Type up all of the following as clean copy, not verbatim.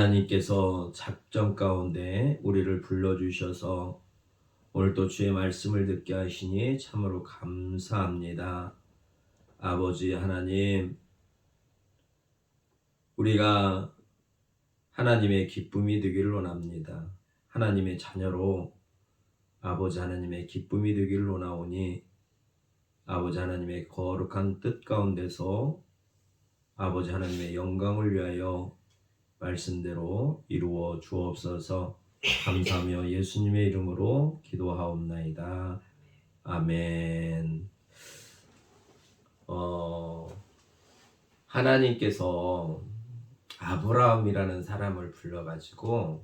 하나님께서 작정 가운데 우리를 불러주셔서 오늘도 주의 말씀을 듣게 하시니 참으로 감사합니다. 아버지 하나님, 우리가 하나님의 기쁨이 되기를 원합니다. 하나님의 자녀로 아버지 하나님의 기쁨이 되기를 원하오니 아버지 하나님의 거룩한 뜻 가운데서 아버지 하나님의 영광을 위하여 말씀대로 이루어 주옵소서. 감사하며 예수님의 이름으로 기도하옵나이다. 아멘. 하나님께서 아브라함이라는 사람을 불러가지고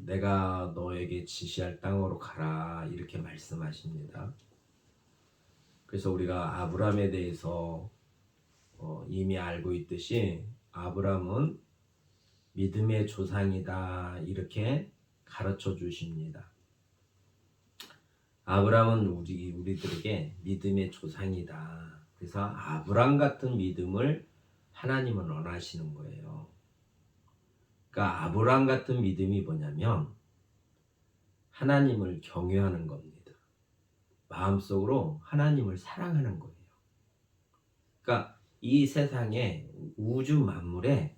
내가 너에게 지시할 땅으로 가라 이렇게 말씀하십니다. 그래서 우리가 아브라함에 대해서 이미 알고 있듯이 아브라함은 믿음의 조상이다 이렇게 가르쳐 주십니다. 아브라함은 우리들에게 믿음의 조상이다. 그래서 아브라함 같은 믿음을 하나님은 원하시는 거예요. 그러니까 아브라함 같은 믿음이 뭐냐면 하나님을 경외하는 겁니다. 마음속으로 하나님을 사랑하는 거예요. 그러니까 이 세상에 우주 만물에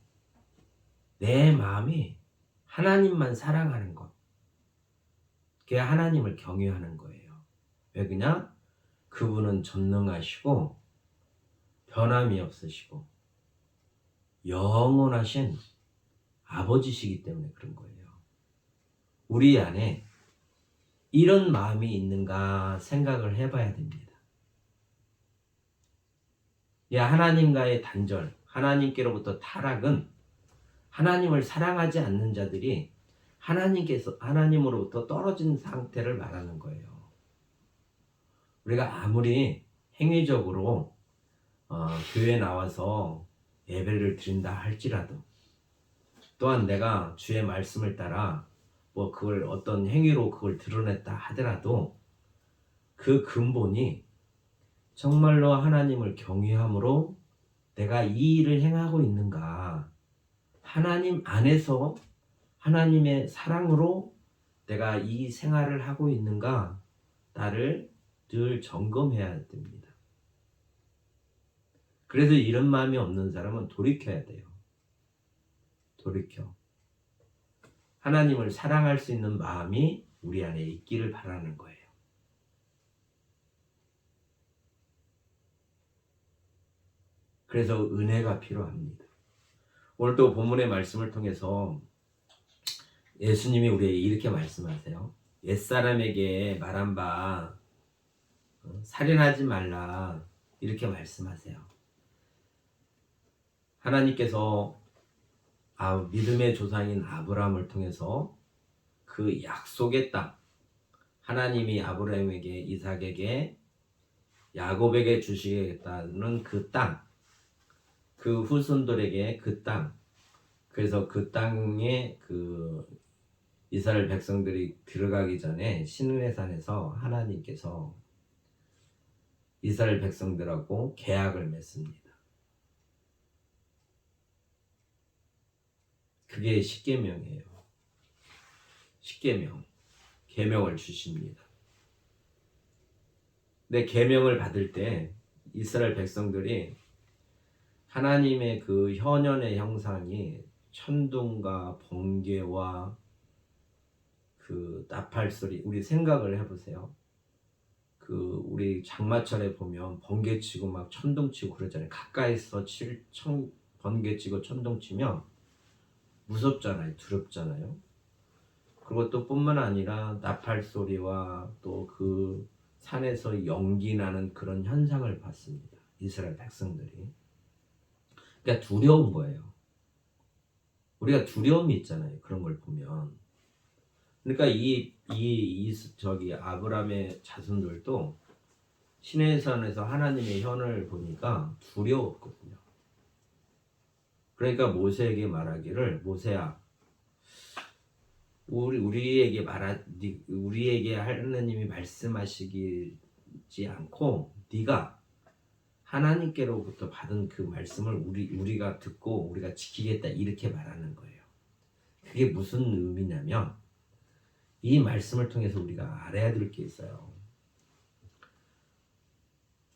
내 마음이 하나님만 사랑하는 것. 그게 하나님을 경외하는 거예요. 왜 그냥 그분은 전능하시고 변함이 없으시고 영원하신 아버지시기 때문에 그런 거예요. 우리 안에 이런 마음이 있는가 생각을 해봐야 됩니다. 하나님과의 단절, 하나님께로부터 타락은 하나님을 사랑하지 않는 자들이 하나님으로부터 떨어진 상태를 말하는 거예요. 우리가 아무리 행위적으로 교회에 나와서 예배를 드린다 할지라도, 또한 내가 주의 말씀을 따라 그걸 어떤 행위로 그걸 드러냈다 하더라도 그 근본이 정말로 하나님을 경외함으로 내가 이 일을 행하고 있는가, 하나님 안에서 하나님의 사랑으로 내가 이 생활을 하고 있는가, 나를 늘 점검해야 됩니다. 그래서 이런 마음이 없는 사람은 돌이켜야 돼요. 돌이켜. 하나님을 사랑할 수 있는 마음이 우리 안에 있기를 바라는 거예요. 그래서 은혜가 필요합니다. 오늘 또 본문의 말씀을 통해서 예수님이 우리에게 이렇게 말씀하세요. 옛사람에게 말한 바 살인하지 말라 이렇게 말씀하세요. 하나님께서 믿음의 조상인 아브라함을 통해서 그 약속의 땅, 하나님이 아브라함에게, 이삭에게, 야곱에게 주시겠다는 그 땅, 그 후손들에게 그 땅, 그래서 그 땅에 이스라엘 백성들이 들어가기 전에 시내산에서 하나님께서 이스라엘 백성들하고 계약을 맺습니다. 그게 십계명이에요. 십계명, 계명을 주십니다. 근데 계명을 받을 때 이스라엘 백성들이 하나님의 그 현현의 형상이 천둥과 번개와 그 나팔 소리, 우리 생각을 해보세요. 우리 장마철에 보면 번개 치고 막 천둥 치고 그러잖아요. 가까이서 번개 치고 천둥 치면 무섭잖아요. 두렵잖아요. 그리고 또 뿐만 아니라 나팔 소리와 또 그 산에서 연기 나는 그런 현상을 봤습니다. 이스라엘 백성들이. 그러니까 두려운 거예요. 우리가 두려움이 있잖아요. 그런 걸 보면. 그러니까 저기 아브라함의 자손들도 시내산에서 하나님의 현을 보니까 두려웠거든요. 그러니까 모세에게 말하기를, 모세야, 우리에게 하나님이 말씀하시지 않고 네가 하나님께로부터 받은 그 말씀을 우리가 듣고 우리가 지키겠다 이렇게 말하는 거예요. 그게 무슨 의미냐면 이 말씀을 통해서 우리가 알아야 될 게 있어요.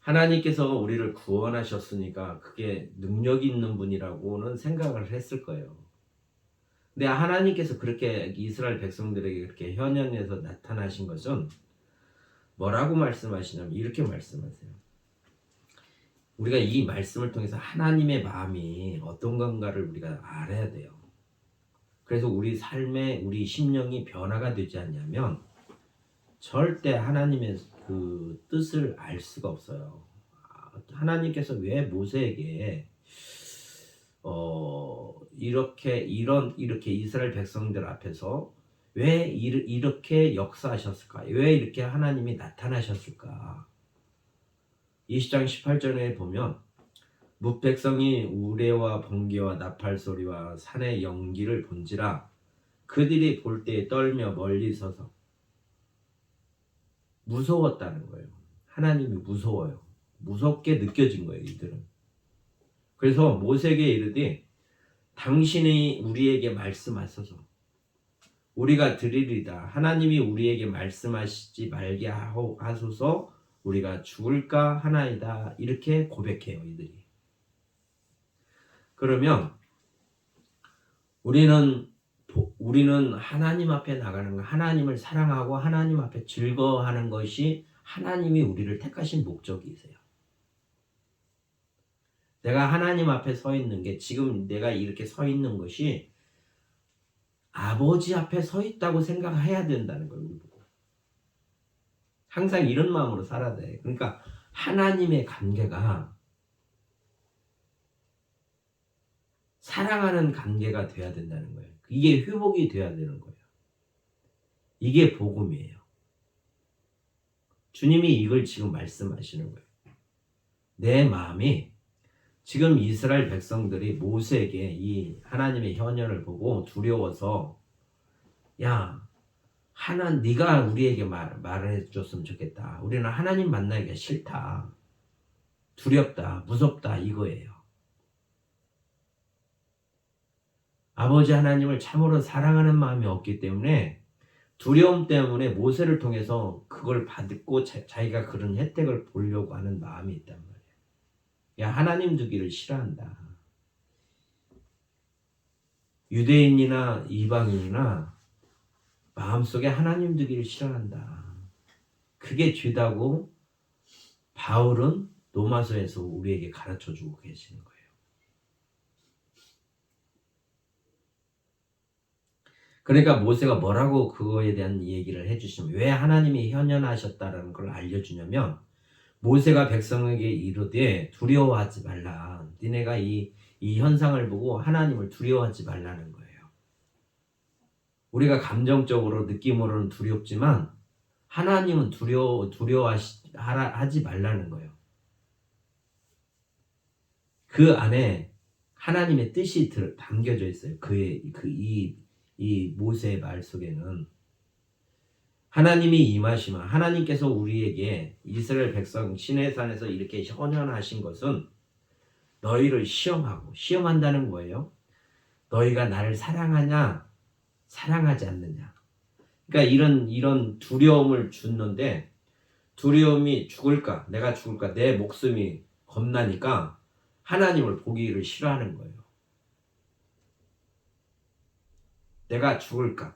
하나님께서 우리를 구원하셨으니까 그게 능력 있는 분이라고는 생각을 했을 거예요. 근데 하나님께서 그렇게 이스라엘 백성들에게 그렇게 현현에서 나타나신 것은 뭐라고 말씀하시냐면 이렇게 말씀하세요. 우리가 이 말씀을 통해서 하나님의 마음이 어떤 건가를 우리가 알아야 돼요. 그래서 우리 삶에 우리 심령이 변화가 되지 않냐면 절대 하나님의 그 뜻을 알 수가 없어요. 하나님께서 왜 모세에게 이렇게 이스라엘 백성들 앞에서 왜 이렇게 역사하셨을까? 왜 이렇게 하나님이 나타나셨을까? 20장 18절에 보면 뭇백성이 우레와 번개와 나팔 소리와 산의 연기를 본지라 그들이 볼 때에 떨며 멀리 서서 무서웠다는 거예요. 하나님이 무서워요. 무섭게 느껴진 거예요, 이들은. 그래서 모세에게 이르되 당신이 우리에게 말씀하소서. 우리가 들으리다. 하나님이 우리에게 말씀하시지 말게 하소서. 우리가 죽을까 하나이다. 이렇게 고백해요, 이들이. 그러면 우리는 하나님 앞에 나가는 거, 하나님을 사랑하고 하나님 앞에 즐거워하는 것이 하나님이 우리를 택하신 목적이세요. 내가 하나님 앞에 서 있는 게 지금 내가 이렇게 서 있는 것이 아버지 앞에 서 있다고 생각해야 된다는 거예요. 항상 이런 마음으로 살아야 돼. 그러니까 하나님의 관계가 사랑하는 관계가 돼야 된다는 거예요. 이게 회복이 돼야 되는 거예요. 이게 복음이에요. 주님이 이걸 지금 말씀하시는 거예요. 내 마음이 지금 이스라엘 백성들이 모세에게 이 하나님의 현현을 보고 두려워서 네가 우리에게 말해 줬으면 좋겠다. 우리는 하나님 만나기가 싫다. 두렵다. 무섭다. 이거예요. 아버지 하나님을 참으로 사랑하는 마음이 없기 때문에 두려움 때문에 모세를 통해서 그걸 받고 자기가 그런 혜택을 보려고 하는 마음이 있단 말이에요. 하나님 두기를 싫어한다. 유대인이나 이방인이나 마음속에 하나님 두기를 싫어한다. 그게 죄다고 바울은 로마서에서 우리에게 가르쳐주고 계시는 거예요. 그러니까 모세가 뭐라고 그거에 대한 얘기를 해주시면 왜 하나님이 현현하셨다라는 걸 알려주냐면 모세가 백성에게 이르되 두려워하지 말라. 니네가 이 현상을 보고 하나님을 두려워하지 말라는 거예요. 우리가 감정적으로 느낌으로는 두렵지만 하나님은 두려워하지 말라는 거예요. 그 안에 하나님의 뜻이 담겨져 있어요. 이 모세의 말 속에는 하나님이 임하시면 하나님께서 우리에게 이스라엘 백성 시내산에서 이렇게 현현하신 것은 너희를 시험한다는 거예요. 너희가 나를 사랑하냐 사랑하지 않느냐. 그러니까 이런 두려움을 줬는데 두려움이 내가 죽을까 내 목숨이 겁나니까 하나님을 보기를 싫어하는 거예요. 내가 죽을까?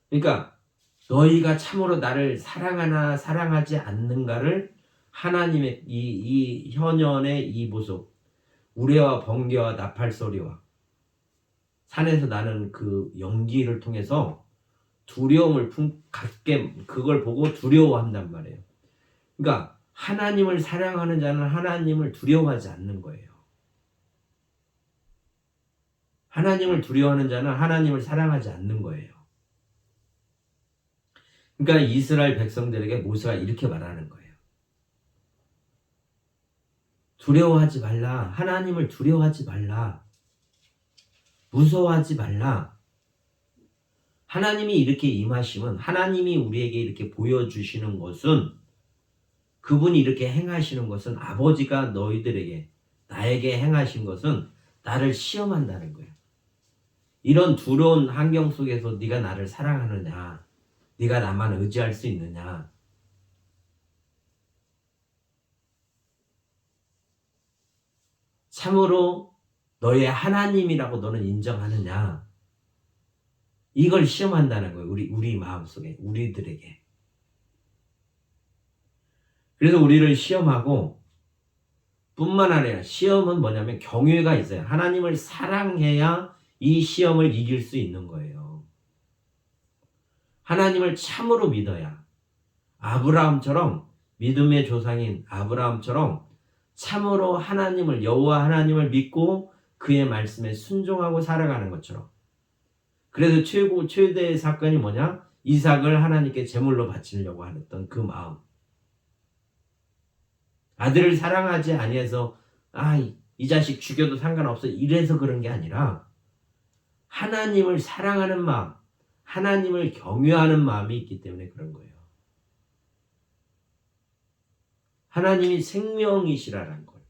그러니까 너희가 참으로 나를 사랑하나 사랑하지 않는가를 하나님의 이 현현의 이 모습, 우레와 번개와 나팔 소리와 산에서 나는 그 연기를 통해서 두려움을 갖게 그걸 보고 두려워한단 말이에요. 그러니까 하나님을 사랑하는 자는 하나님을 두려워하지 않는 거예요. 하나님을 두려워하는 자는 하나님을 사랑하지 않는 거예요. 그러니까 이스라엘 백성들에게 모세가 이렇게 말하는 거예요. 두려워하지 말라. 하나님을 두려워하지 말라. 무서워하지 말라. 하나님이 이렇게 임하시면 하나님이 우리에게 이렇게 보여주시는 것은 그분이 이렇게 행하시는 것은 아버지가 너희들에게 나에게 행하신 것은 나를 시험한다는 거예요. 이런 두려운 환경 속에서 네가 나를 사랑하느냐, 네가 나만 의지할 수 있느냐, 참으로 너의 하나님이라고 너는 인정하느냐, 이걸 시험한다는 거예요. 우리 마음속에, 우리들에게. 그래서 우리를 시험하고, 뿐만 아니라 시험은 뭐냐면 경외가 있어요. 하나님을 사랑해야 이 시험을 이길 수 있는 거예요. 하나님을 참으로 믿어야, 아브라함처럼, 믿음의 조상인 아브라함처럼 참으로 하나님을, 여호와 하나님을 믿고 그의 말씀에 순종하고 살아가는 것처럼. 그래서 최대의 사건이 뭐냐? 이삭을 하나님께 제물로 바치려고 했던 그 마음. 아들을 사랑하지 아니해서 이 자식 죽여도 상관없어 이래서 그런 게 아니라 하나님을 사랑하는 마음, 하나님을 경외하는 마음이 있기 때문에 그런 거예요. 하나님이 생명이시라는 걸.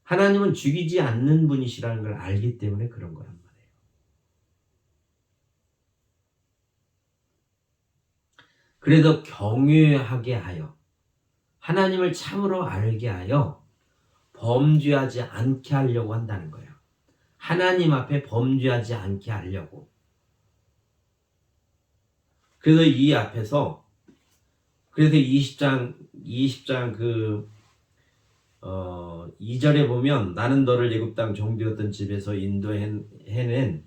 하나님은 죽이지 않는 분이시라는 걸 알기 때문에 그런 거란 말이에요. 그래서 경외하게 하여, 하나님을 참으로 알게 하여 범죄하지 않게 하려고 한다는 거예요. 하나님 앞에 범죄하지 않게 하려고. 그래서 이 앞에서, 그래서 20장 2절에 보면 나는 너를 애굽 땅 종되었던 집에서 인도해낸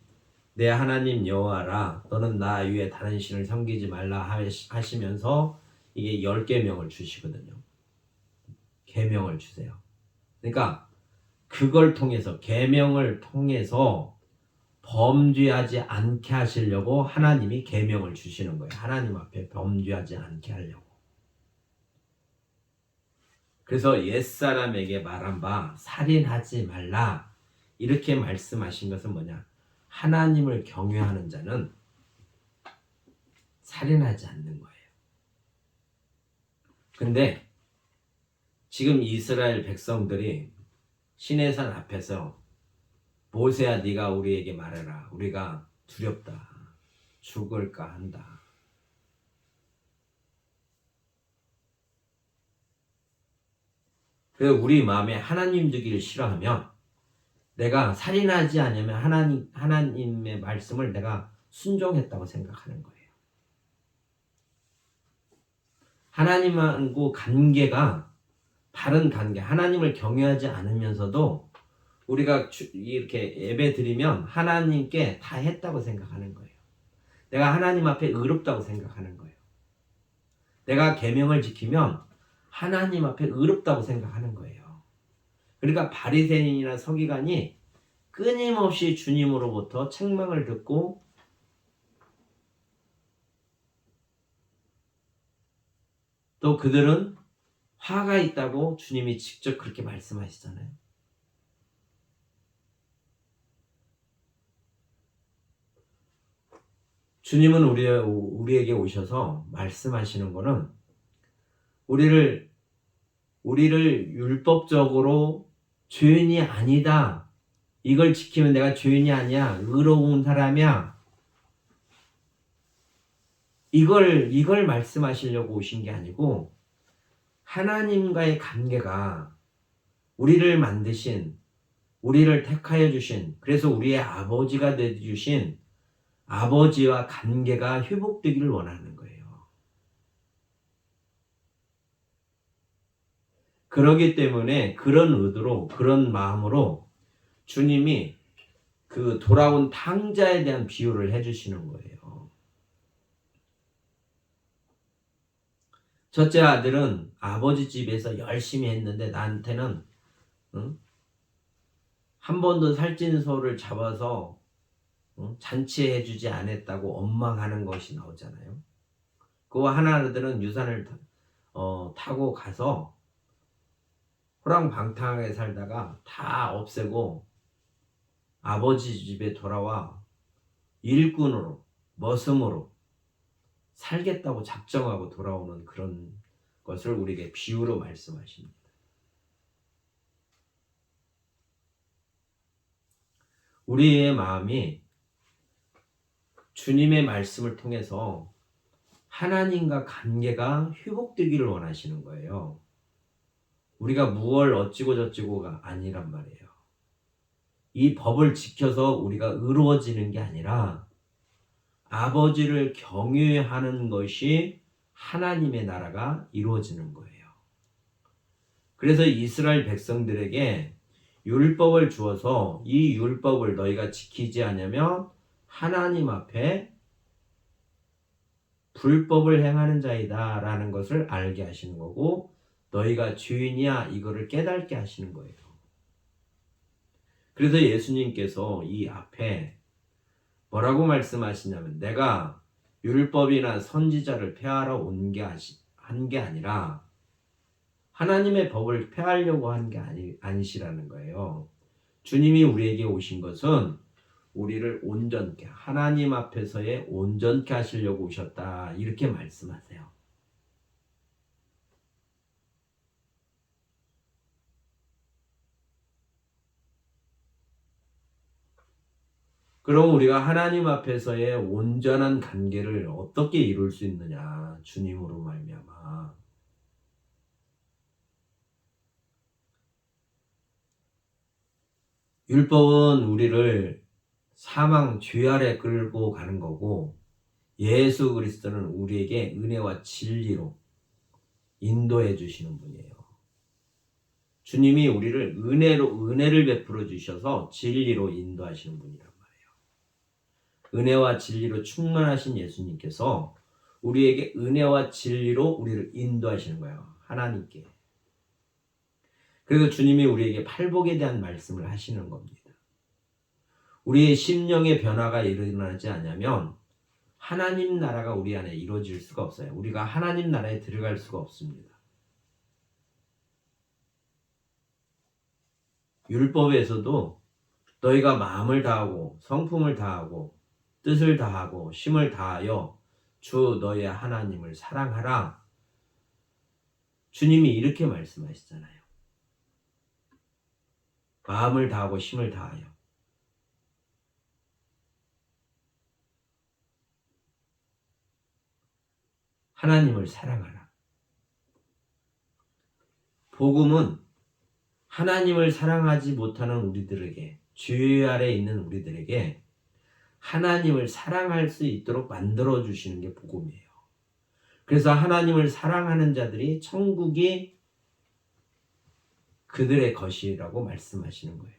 내 하나님 여호와라, 너는 나 위에 다른 신을 섬기지 말라 하시면서 이게 10계명을 주시거든요. 계명을 주세요. 그러니까 그걸 통해서, 계명을 통해서 범죄하지 않게 하시려고 하나님이 계명을 주시는 거예요. 하나님 앞에 범죄하지 않게 하려고. 그래서 옛사람에게 말한 바 살인하지 말라 이렇게 말씀하신 것은 뭐냐? 하나님을 경외하는 자는 살인하지 않는 거예요. 근데 지금 이스라엘 백성들이 시내산 앞에서 모세야 네가 우리에게 말해라. 우리가 두렵다. 죽을까 한다. 그래서 우리 마음에 하나님 두기를 싫어하면 내가 살인하지 않으면 하나님의 말씀을 내가 순종했다고 생각하는 거예요. 하나님하고 관계가 바른 관계, 하나님을 경외하지 않으면서도 우리가 이렇게 예배 드리면 하나님께 다 했다고 생각하는 거예요. 내가 하나님 앞에 의롭다고 생각하는 거예요. 내가 계명을 지키면 하나님 앞에 의롭다고 생각하는 거예요. 그러니까 바리새인이나 서기관이 끊임없이 주님으로부터 책망을 듣고 또 그들은 화가 있다고 주님이 직접 그렇게 말씀하시잖아요. 주님은 우리에게 오셔서 말씀하시는 거는 우리를 율법적으로 죄인이 아니다. 이걸 지키면 내가 죄인이 아니야. 의로운 사람이야. 이걸 말씀하시려고 오신 게 아니고 하나님과의 관계가 우리를 만드신, 우리를 택하여 주신, 그래서 우리의 아버지가 되어주신 아버지와 관계가 회복되기를 원하는 거예요. 그러기 때문에 그런 의도로, 그런 마음으로 주님이 그 돌아온 탕자에 대한 비유를 해주시는 거예요. 첫째 아들은 아버지 집에서 열심히 했는데 나한테는 한 번도 살찐 소를 잡아서 잔치해주지 않았다고 원망하는 것이 나오잖아요. 그 하나 아들은 유산을 타고 가서 호랑방탕하게 살다가 다 없애고 아버지 집에 돌아와 일꾼으로, 머슴으로 살겠다고 작정하고 돌아오는 그런 것을 우리에게 비유로 말씀하십니다. 우리의 마음이 주님의 말씀을 통해서 하나님과 관계가 회복되기를 원하시는 거예요. 우리가 무얼 어찌고 저찌고가 아니란 말이에요. 이 법을 지켜서 우리가 의로워지는 게 아니라 아버지를 경외하는 것이 하나님의 나라가 이루어지는 거예요. 그래서 이스라엘 백성들에게 율법을 주어서 이 율법을 너희가 지키지 않으면 하나님 앞에 불법을 행하는 자이다 라는 것을 알게 하시는 거고, 너희가 죄인이야 이거를 깨닫게 하시는 거예요. 그래서 예수님께서 이 앞에 뭐라고 말씀하시냐면, 내가 율법이나 선지자를 폐하러 한 게 아니라 하나님의 법을 폐하려고 한 게 아니시라는 거예요. 주님이 우리에게 오신 것은 우리를 온전케, 하나님 앞에서의 온전케 하시려고 오셨다, 이렇게 말씀하세요. 그럼 우리가 하나님 앞에서의 온전한 관계를 어떻게 이룰 수 있느냐? 주님으로 말미암아. 율법은 우리를 사망 죄 아래 끌고 가는 거고, 예수 그리스도는 우리에게 은혜와 진리로 인도해 주시는 분이에요. 주님이 우리를 은혜를 베풀어 주셔서 진리로 인도하시는 분이란 말이에요. 은혜와 진리로 충만하신 예수님께서 우리에게 은혜와 진리로 우리를 인도하시는 거예요. 하나님께. 그래서 주님이 우리에게 팔복에 대한 말씀을 하시는 겁니다. 우리의 심령의 변화가 일어나지 않으면 하나님 나라가 우리 안에 이루어질 수가 없어요. 우리가 하나님 나라에 들어갈 수가 없습니다. 율법에서도 너희가 마음을 다하고 성품을 다하고 뜻을 다하고 힘을 다하여 주 너희의 하나님을 사랑하라, 주님이 이렇게 말씀하시잖아요. 마음을 다하고 힘을 다하여. 하나님을 사랑하라. 복음은 하나님을 사랑하지 못하는 우리들에게, 죄 아래 있는 우리들에게 하나님을 사랑할 수 있도록 만들어 주시는 게 복음이에요. 그래서 하나님을 사랑하는 자들이 천국이 그들의 것이라고 말씀하시는 거예요.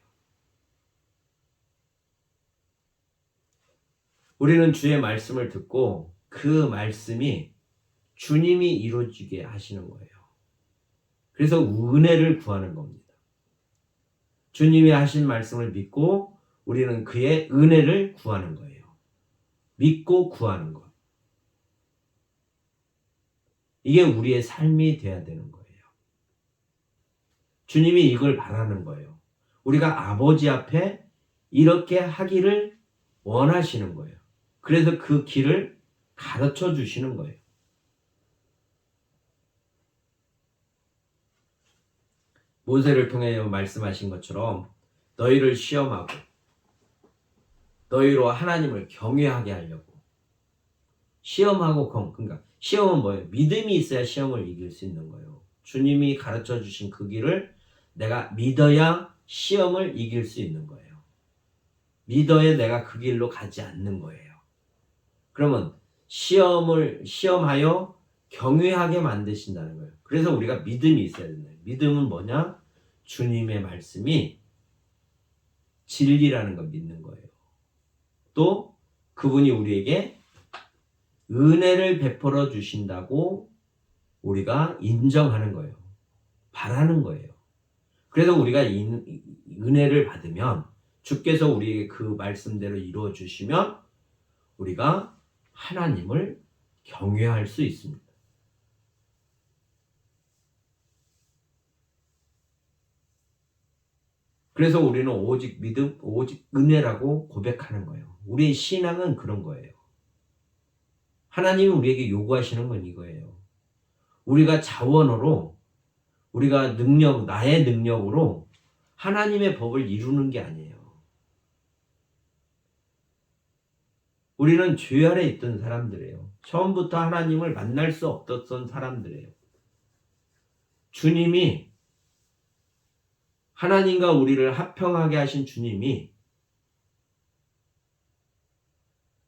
우리는 주의 말씀을 듣고 그 말씀이 주님이 이루어지게 하시는 거예요. 그래서 은혜를 구하는 겁니다. 주님이 하신 말씀을 믿고 우리는 그의 은혜를 구하는 거예요. 믿고 구하는 것. 이게 우리의 삶이 돼야 되는 거예요. 주님이 이걸 바라는 거예요. 우리가 아버지 앞에 이렇게 하기를 원하시는 거예요. 그래서 그 길을 가르쳐 주시는 거예요. 모세를 통해 말씀하신 것처럼 너희를 시험하고 너희로 하나님을 경외하게 하려고. 시험하고 그러니까 시험은 뭐예요? 믿음이 있어야 시험을 이길 수 있는 거예요. 주님이 가르쳐 주신 그 길을 내가 믿어야 시험을 이길 수 있는 거예요. 믿어야 내가 그 길로 가지 않는 거예요. 그러면 시험하여 경외하게 만드신다는 거예요. 그래서 우리가 믿음이 있어야 된다. 믿음은 뭐냐? 주님의 말씀이 진리라는 걸 믿는 거예요. 또 그분이 우리에게 은혜를 베풀어 주신다고 우리가 인정하는 거예요. 바라는 거예요. 그래서 우리가 은혜를 받으면, 주께서 우리에게 그 말씀대로 이루어 주시면 우리가 하나님을 경외할 수 있습니다. 그래서 우리는 오직 믿음, 오직 은혜라고 고백하는 거예요. 우리의 신앙은 그런 거예요. 하나님이 우리에게 요구하시는 건 이거예요. 우리가 자원으로, 우리가 나의 능력으로 하나님의 법을 이루는 게 아니에요. 우리는 죄 아래 있던 사람들이에요. 처음부터 하나님을 만날 수 없었던 사람들이에요. 주님이, 하나님과 우리를 합평하게 하신 주님이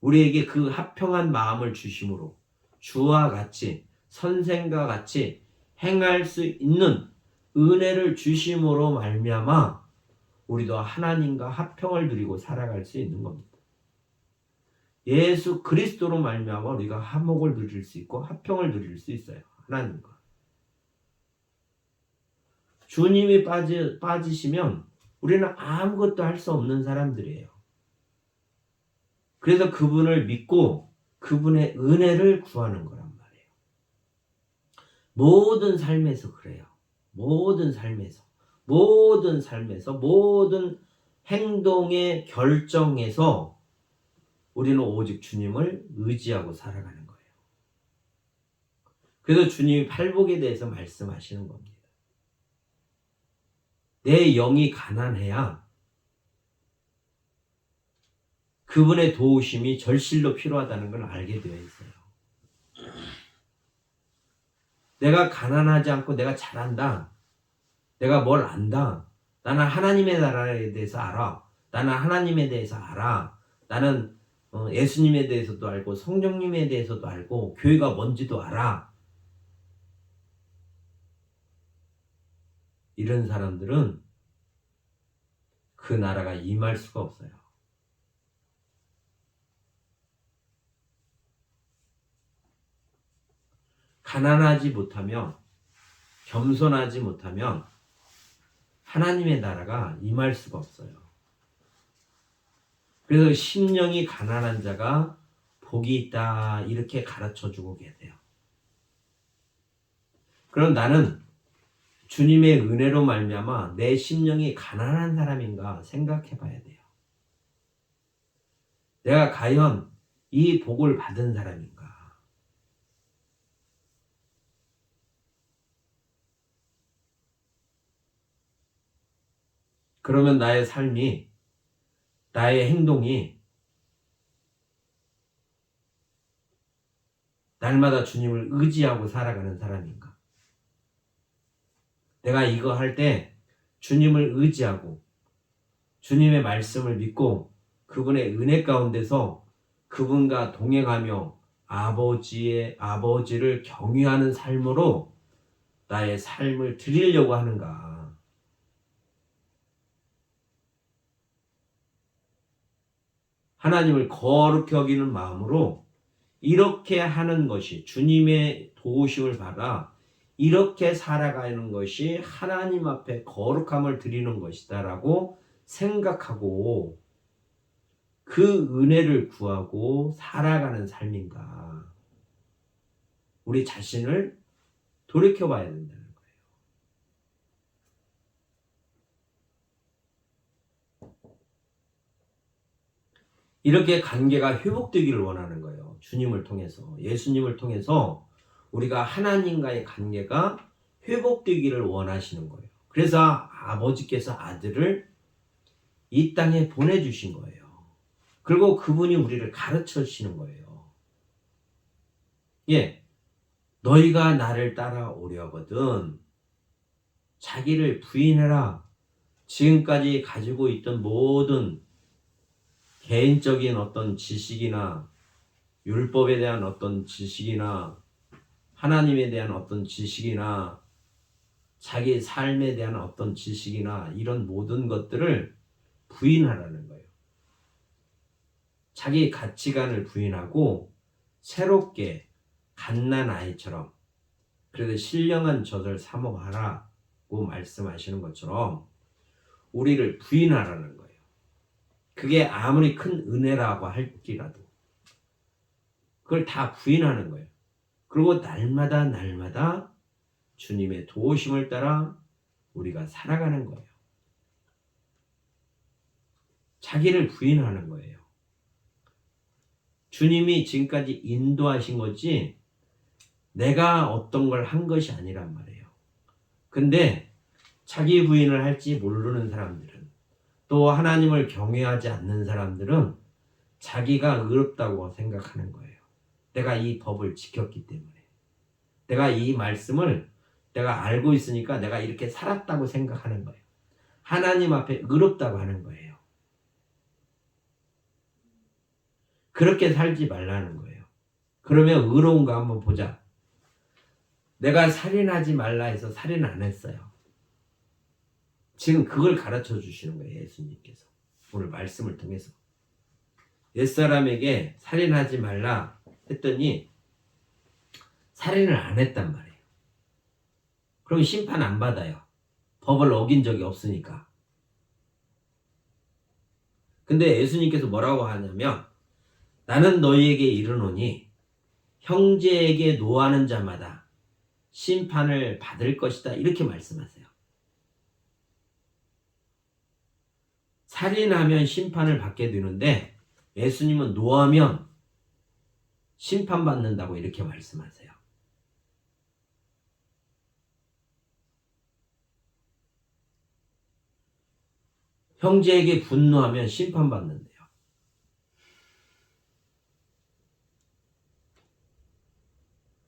우리에게 그 합평한 마음을 주심으로 주와 같이, 선생과 같이 행할 수 있는 은혜를 주심으로 말미암아 우리도 하나님과 합평을 누리고 살아갈 수 있는 겁니다. 예수 그리스도로 말미암아 우리가 화목을 누릴 수 있고 합평을 누릴 수 있어요. 하나님과. 주님이 빠지시면 우리는 아무것도 할 수 없는 사람들이에요. 그래서 그분을 믿고 그분의 은혜를 구하는 거란 말이에요. 모든 삶에서 그래요. 모든 삶에서, 모든 행동의 결정에서 우리는 오직 주님을 의지하고 살아가는 거예요. 그래서 주님이 팔복에 대해서 말씀하시는 겁니다. 내 영이 가난해야 그분의 도우심이 절실로 필요하다는 걸 알게 되어 있어요. 내가 가난하지 않고 내가 잘한다. 내가 뭘 안다. 나는 하나님의 나라에 대해서 알아. 나는 하나님에 대해서 알아. 나는 예수님에 대해서도 알고 성령님에 대해서도 알고 교회가 뭔지도 알아. 이런 사람들은 그 나라가 임할 수가 없어요. 가난하지 못하면, 겸손하지 못하면 하나님의 나라가 임할 수가 없어요. 그래서 심령이 가난한 자가 복이 있다 이렇게 가르쳐주고 계세요. 그럼 나는 주님의 은혜로 말미암아 내 심령이 가난한 사람인가 생각해 봐야 돼요. 내가 과연 이 복을 받은 사람인가? 그러면 나의 삶이, 나의 행동이 날마다 주님을 의지하고 살아가는 사람인가? 내가 이거 할 때 주님을 의지하고 주님의 말씀을 믿고 그분의 은혜 가운데서 그분과 동행하며 아버지를 경외하는 삶으로 나의 삶을 드리려고 하는가? 하나님을 거룩히 여기는 마음으로 이렇게 하는 것이, 주님의 도우심을 받아 이렇게 살아가는 것이 하나님 앞에 거룩함을 드리는 것이다라고 생각하고 그 은혜를 구하고 살아가는 삶인가? 우리 자신을 돌이켜봐야 된다는 거예요. 이렇게 관계가 회복되기를 원하는 거예요. 주님을 통해서, 예수님을 통해서 우리가 하나님과의 관계가 회복되기를 원하시는 거예요. 그래서 아버지께서 아들을 이 땅에 보내주신 거예요. 그리고 그분이 우리를 가르쳐 주시는 거예요. 예, 너희가 나를 따라오려거든 자기를 부인해라. 지금까지 가지고 있던 모든 개인적인 어떤 지식이나 율법에 대한 어떤 지식이나 하나님에 대한 어떤 지식이나 자기 삶에 대한 어떤 지식이나 이런 모든 것들을 부인하라는 거예요. 자기 가치관을 부인하고 새롭게 갓난 아이처럼, 그래서 신령한 젖을 사모하라고 말씀하시는 것처럼 우리를 부인하라는 거예요. 그게 아무리 큰 은혜라고 할지라도 그걸 다 부인하는 거예요. 그리고 날마다 주님의 도우심을 따라 우리가 살아가는 거예요. 자기를 부인하는 거예요. 주님이 지금까지 인도하신 거지 내가 어떤 걸 한 것이 아니란 말이에요. 근데 자기 부인을 할지 모르는 사람들은, 또 하나님을 경외하지 않는 사람들은 자기가 의롭다고 생각하는 거예요. 내가 이 법을 지켰기 때문에, 내가 이 말씀을 내가 알고 있으니까 내가 이렇게 살았다고 생각하는 거예요. 하나님 앞에 의롭다고 하는 거예요. 그렇게 살지 말라는 거예요. 그러면 의로운 거 한번 보자. 내가 살인하지 말라 해서 살인 안 했어요. 지금 그걸 가르쳐 주시는 거예요. 예수님께서 오늘 말씀을 통해서. 옛사람에게 살인하지 말라 했더니 살인을 안 했단 말이에요. 그럼 심판 안 받아요. 법을 어긴 적이 없으니까. 근데 예수님께서 뭐라고 하냐면, 나는 너희에게 이르노니 형제에게 노하는 자마다 심판을 받을 것이다, 이렇게 말씀하세요. 살인하면 심판을 받게 되는데 예수님은 노하면 심판받는다고 이렇게 말씀하세요. 형제에게 분노하면 심판받는데요.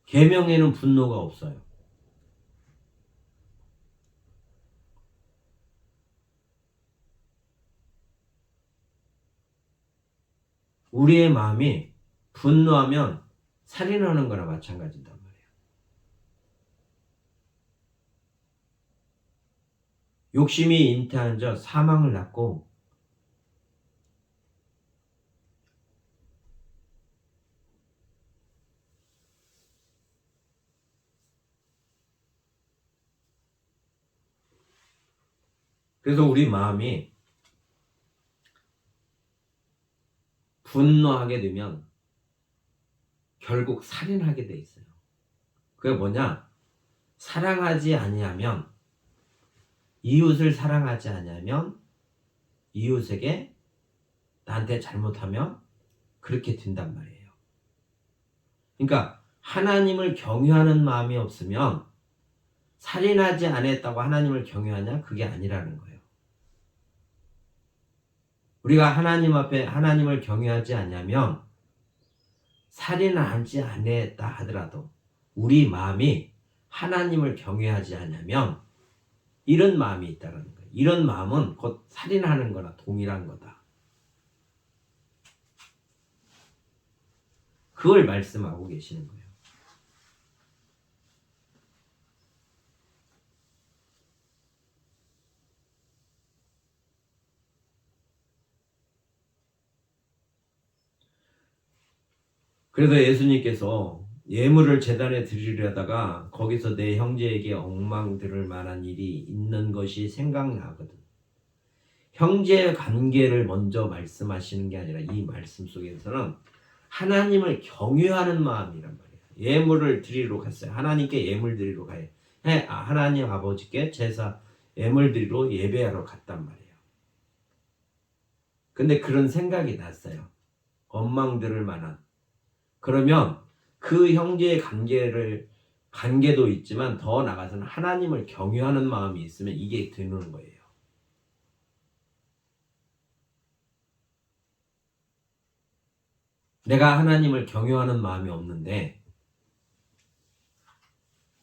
계명에는 분노가 없어요. 우리의 마음이 분노하면 살인하는 거나 마찬가지단 말이에요. 욕심이 잉태한 자 사망을 낳고, 그래서 우리 마음이 분노하게 되면 결국 살인하게 돼 있어요. 그게 뭐냐? 사랑하지 아니하면, 이웃을 사랑하지 아니하면 이웃에게 나한테 잘못하면 그렇게 된단 말이에요. 그러니까 하나님을 경외하는 마음이 없으면, 살인하지 않았다고 하나님을 경외하냐? 그게 아니라는 거예요. 우리가 하나님 앞에 하나님을 경외하지 않으면, 살인하지 않았다 하더라도 우리 마음이 하나님을 경외하지 않으면 이런 마음이 있다는 거예요. 이런 마음은 곧 살인하는 거나 동일한 거다. 그걸 말씀하고 계시는 거예요. 그래서 예수님께서 예물을 제단에 드리려다가 거기서 내 형제에게 엉망 들을 만한 일이 있는 것이 생각나거든. 형제 관계를 먼저 말씀하시는 게 아니라 이 말씀 속에서는 하나님을 경외하는 마음이란 말이에요. 예물을 드리러 갔어요. 하나님께 예물 드리러 가요. 하나님 아버지께 제사 예물 드리러 예배하러 갔단 말이에요. 근데 그런 생각이 났어요. 엉망 들을 만한. 그러면 그 형제의 관계도 있지만 더 나아가서는 하나님을 경외하는 마음이 있으면 이게 되는 거예요. 내가 하나님을 경외하는 마음이 없는데,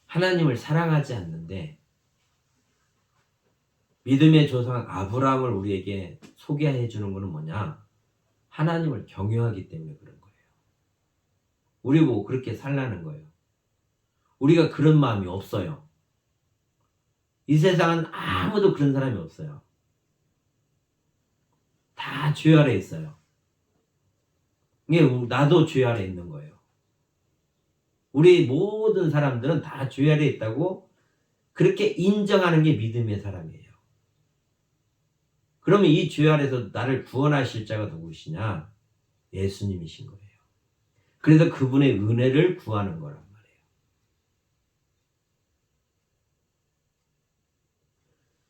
하나님을 사랑하지 않는데, 믿음의 조상 아브라함을 우리에게 소개해 주는 것은 뭐냐? 하나님을 경외하기 때문에 그런 거예요. 우리 보고 그렇게 살라는 거예요. 우리가 그런 마음이 없어요. 이 세상은 아무도 그런 사람이 없어요. 다 죄 아래 있어요. 이게 나도 죄 아래 있는 거예요. 우리 모든 사람들은 다 죄 아래 있다고 그렇게 인정하는 게 믿음의 사람이에요. 그러면 이 죄 아래서 나를 구원하실 자가 누구시냐? 예수님이신 거예요. 그래서 그분의 은혜를 구하는 거란 말이에요.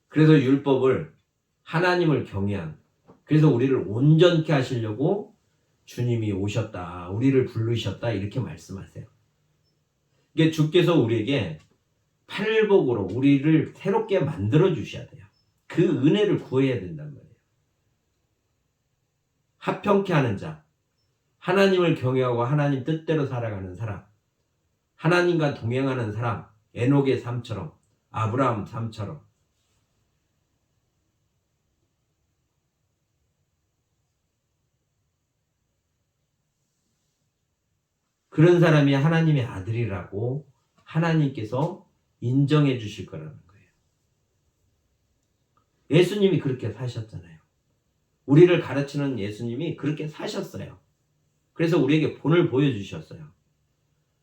그래서 율법을 하나님을 경외한, 그래서 우리를 온전케 하시려고 주님이 오셨다, 우리를 부르셨다 이렇게 말씀하세요. 이게 주께서 우리에게 팔복으로 우리를 새롭게 만들어 주셔야 돼요. 그 은혜를 구해야 된단 말이에요. 합평케 하는 자, 하나님을 경외하고 하나님 뜻대로 살아가는 사람, 하나님과 동행하는 사람, 에녹의 삶처럼, 아브라함 삶처럼. 그런 사람이 하나님의 아들이라고 하나님께서 인정해 주실 거라는 거예요. 예수님이 그렇게 사셨잖아요. 우리를 가르치는 예수님이 그렇게 사셨어요. 그래서 우리에게 본을 보여주셨어요.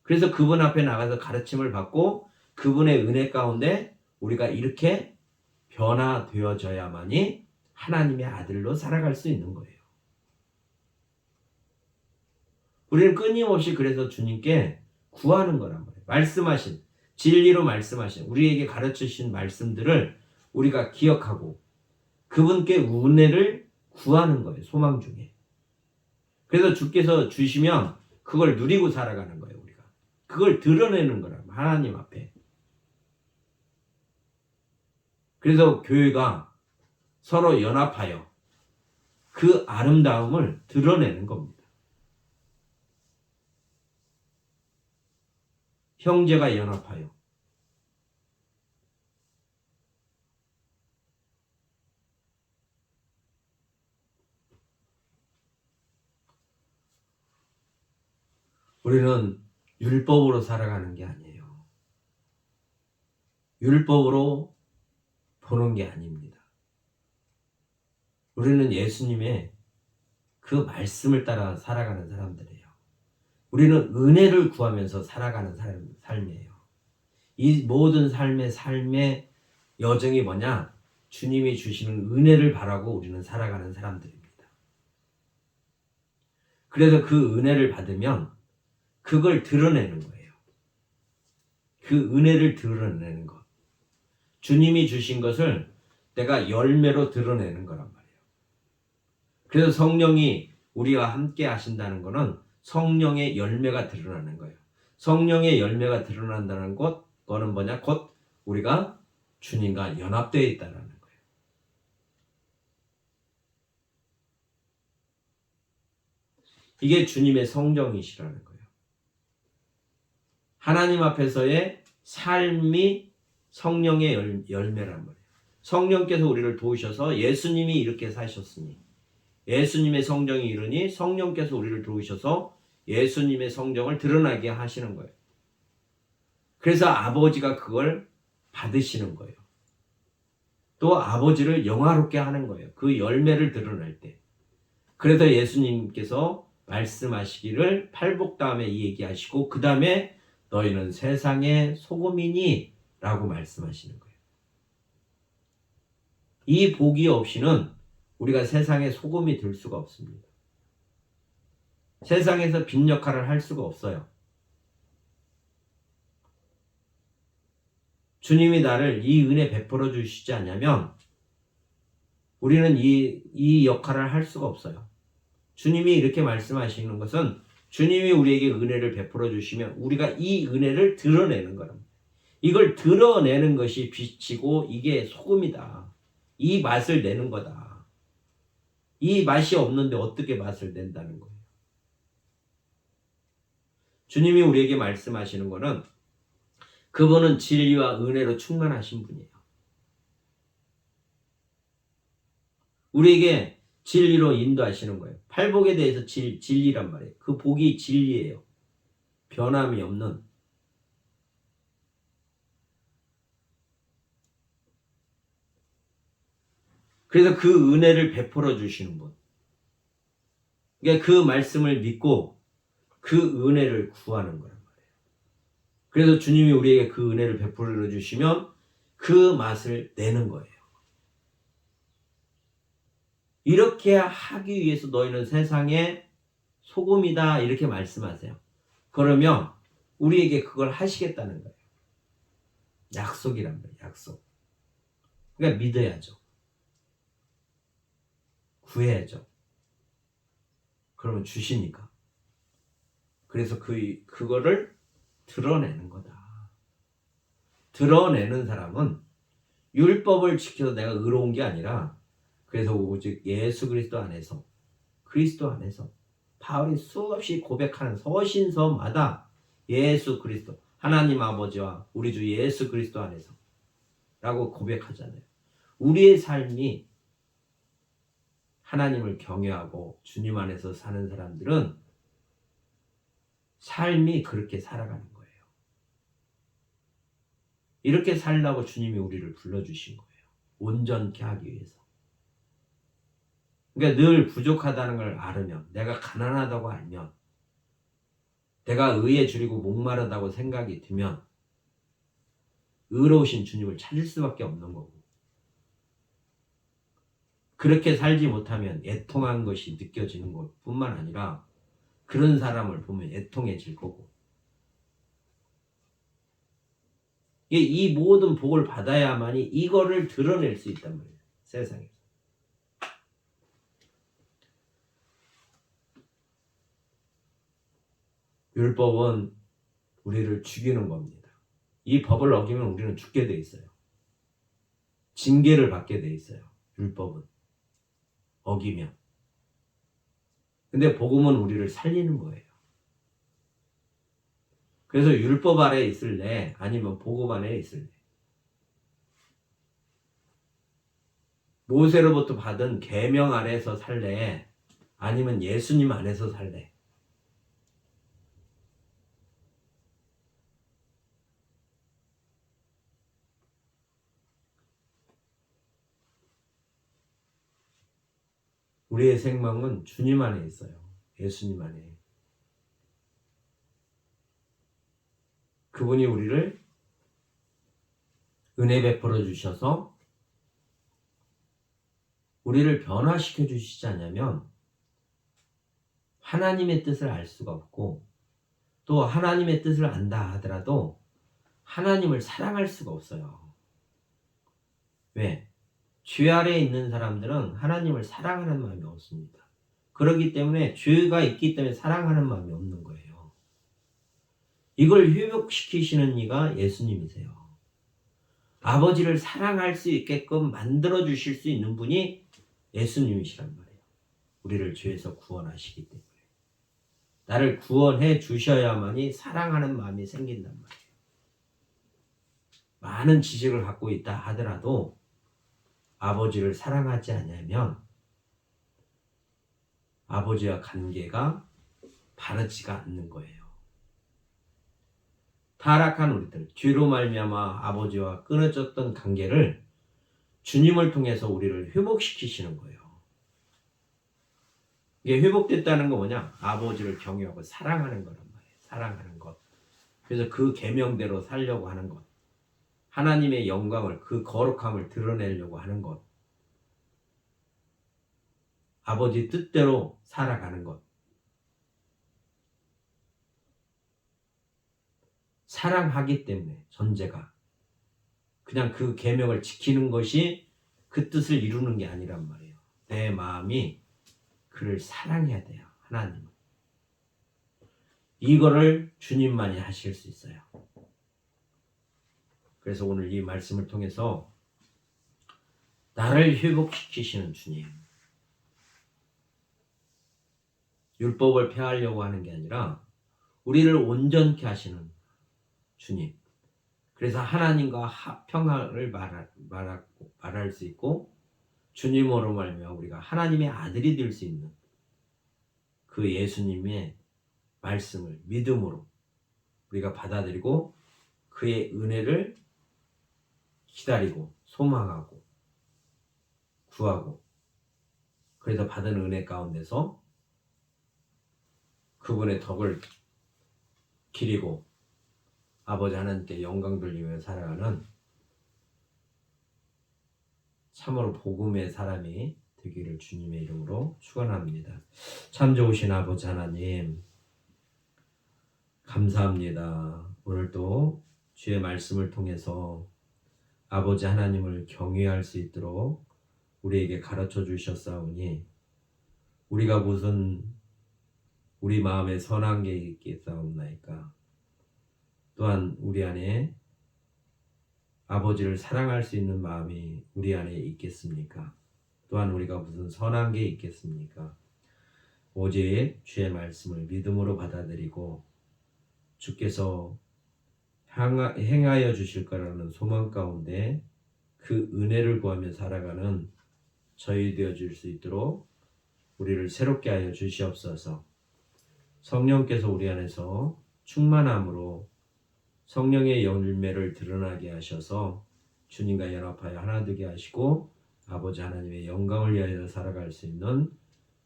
그래서 그분 앞에 나가서 가르침을 받고 그분의 은혜 가운데 우리가 이렇게 변화되어져야만이 하나님의 아들로 살아갈 수 있는 거예요. 우리는 끊임없이 그래서 주님께 구하는 거란 말이에요. 말씀하신, 진리로 말씀하신, 우리에게 가르치신 말씀들을 우리가 기억하고 그분께 은혜를 구하는 거예요. 소망 중에. 그래서 주께서 주시면 그걸 누리고 살아가는 거예요. 우리가. 그걸 드러내는 거라 하나님 앞에. 그래서 교회가 서로 연합하여 그 아름다움을 드러내는 겁니다. 형제가 연합하여. 우리는 율법으로 살아가는 게 아니에요. 율법으로 보는 게 아닙니다. 우리는 예수님의 그 말씀을 따라 살아가는 사람들이에요. 우리는 은혜를 구하면서 살아가는 삶이에요. 이 모든 삶의 여정이 뭐냐? 주님이 주시는 은혜를 바라고 우리는 살아가는 사람들입니다. 그래서 그 은혜를 받으면 그걸 드러내는 거예요. 그 은혜를 드러내는 것. 주님이 주신 것을 내가 열매로 드러내는 거란 말이에요. 그래서 성령이 우리와 함께 하신다는 것은 성령의 열매가 드러나는 거예요. 성령의 열매가 드러난다는 거는 뭐냐? 곧 우리가 주님과 연합되어 있다는 거예요. 이게 주님의 성정이시라는 거예요. 하나님 앞에서의 삶이 성령의 열매란 말이에요. 성령께서 우리를 도우셔서 예수님이 이렇게 사셨으니 예수님의 성정이 이르니 성령께서 우리를 도우셔서 예수님의 성정을 드러나게 하시는 거예요. 그래서 아버지가 그걸 받으시는 거예요. 또 아버지를 영화롭게 하는 거예요. 그 열매를 드러낼 때. 그래서 예수님께서 말씀하시기를 팔복 다음에 이 얘기하시고 그 다음에 너희는 세상의 소금이니 라고 말씀하시는 거예요. 이 복이 없이는 우리가 세상의 소금이 될 수가 없습니다. 세상에서 빛 역할을 할 수가 없어요. 주님이 나를 이 은혜 베풀어 주시지 않냐면 우리는 이 역할을 할 수가 없어요. 주님이 이렇게 말씀하시는 것은 주님이 우리에게 은혜를 베풀어 주시면 우리가 이 은혜를 드러내는 거랍니다. 이걸 드러내는 것이 빛이고 이게 소금이다. 이 맛을 내는 거다. 이 맛이 없는데 어떻게 맛을 낸다는 거예요. 주님이 우리에게 말씀하시는 것은 그분은 진리와 은혜로 충만하신 분이에요. 우리에게 진리로 인도하시는 거예요. 팔복에 대해서 진리란 말이에요. 그 복이 진리예요. 변함이 없는. 그래서 그 은혜를 베풀어 주시는 분. 그러니까 그 말씀을 믿고 그 은혜를 구하는 거란 말이에요. 그래서 주님이 우리에게 그 은혜를 베풀어 주시면 그 맛을 내는 거예요. 이렇게 하기 위해서 너희는 세상의 소금이다 이렇게 말씀하세요. 그러면 우리에게 그걸 하시겠다는 거예요. 약속이란 말이에요. 약속. 그러니까 믿어야죠. 구해야죠. 그러면 주시니까. 그래서 그거를 드러내는 거다. 드러내는 사람은 율법을 지켜서 내가 의로운 게 아니라 그래서 오직 예수 그리스도 안에서 바울이 수없이 고백하는 서신서마다 예수 그리스도 하나님 아버지와 우리 주 예수 그리스도 안에서 라고 고백하잖아요. 우리의 삶이 하나님을 경외하고 주님 안에서 사는 사람들은 삶이 그렇게 살아가는 거예요. 이렇게 살라고 주님이 우리를 불러주신 거예요. 온전케 하기 위해서. 그러니까 늘 부족하다는 걸 알으면, 내가 가난하다고 알면, 내가 의에 줄이고 목마르다고 생각이 들면 의로우신 주님을 찾을 수밖에 없는 거고, 그렇게 살지 못하면 애통한 것이 느껴지는 것뿐만 아니라 그런 사람을 보면 애통해질 거고, 이 모든 복을 받아야만이 이거를 드러낼 수 있단 말이에요. 세상에서. 율법은 우리를 죽이는 겁니다. 이 법을 어기면 우리는 죽게 돼 있어요. 징계를 받게 돼 있어요. 율법은 어기면. 근데 복음은 우리를 살리는 거예요. 그래서 율법 아래에 있을래? 아니면 복음 안에 있을래? 모세로부터 받은 계명 안에서 살래? 아니면 예수님 안에서 살래? 우리의 생명은 주님 안에 있어요. 예수님 안에. 그분이 우리를 은혜 베풀어 주셔서 우리를 변화시켜 주시지 않으면 하나님의 뜻을 알 수가 없고, 또 하나님의 뜻을 안다 하더라도 하나님을 사랑할 수가 없어요. 왜? 죄 아래에 있는 사람들은 하나님을 사랑하는 마음이 없습니다. 그렇기 때문에 죄가 있기 때문에 사랑하는 마음이 없는 거예요. 이걸 회복시키시는 이가 예수님이세요. 아버지를 사랑할 수 있게끔 만들어 주실 수 있는 분이 예수님이시란 말이에요. 우리를 죄에서 구원하시기 때문에. 나를 구원해 주셔야만이 사랑하는 마음이 생긴단 말이에요. 많은 지식을 갖고 있다 하더라도 아버지를 사랑하지 않으면 아버지와 관계가 바르지가 않는 거예요. 타락한 우리들, 죄로 말미암아 아버지와 끊어졌던 관계를 주님을 통해서 우리를 회복시키시는 거예요. 이게 회복됐다는 거 뭐냐? 아버지를 경외하고 사랑하는 거란 말이에요. 사랑하는 것. 그래서 그 계명대로 살려고 하는 것. 하나님의 영광을, 그 거룩함을 드러내려고 하는 것. 아버지 뜻대로 살아가는 것. 사랑하기 때문에 전제가. 그냥 그 계명을 지키는 것이 그 뜻을 이루는 게 아니란 말이에요. 내 마음이 그를 사랑해야 돼요. 하나님은. 이거를 주님만이 하실 수 있어요. 그래서 오늘 이 말씀을 통해서 나를 회복시키시는 주님, 율법을 폐하려고 하는 게 아니라 우리를 온전케 하시는 주님, 그래서 하나님과 평화를 말할 수 있고 주님으로 말미암아 우리가 하나님의 아들이 될 수 있는 그 예수님의 말씀을 믿음으로 우리가 받아들이고 그의 은혜를 기다리고 소망하고 구하고, 그래서 받은 은혜 가운데서 그분의 덕을 기리고 아버지 하나님께 영광 돌리며 살아가는 참으로 복음의 사람이 되기를 주님의 이름으로 축원합니다. 참 좋으신 아버지 하나님, 감사합니다. 오늘도 주의 말씀을 통해서 아버지 하나님을 경외할 수 있도록 우리에게 가르쳐 주셨사오니, 우리가 무슨 우리 마음에 선한 게 있겠사옵나이까. 또한 우리 안에 아버지를 사랑할 수 있는 마음이 우리 안에 있겠습니까? 또한 우리가 무슨 선한 게 있겠습니까? 오직 주의 말씀을 믿음으로 받아들이고 주께서 행하여 주실 거라는 소망 가운데 그 은혜를 구하며 살아가는 저희 되어 줄 수 있도록 우리를 새롭게 하여 주시옵소서. 성령께서 우리 안에서 충만함으로 성령의 열매를 드러나게 하셔서 주님과 연합하여 하나 되게 하시고 아버지 하나님의 영광을 위하여 살아갈 수 있는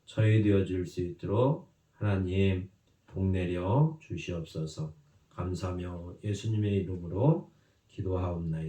저희 되어 줄 수 있도록 하나님 복내려 주시옵소서. 감사하며 예수님의 이름으로 기도하옵나이다.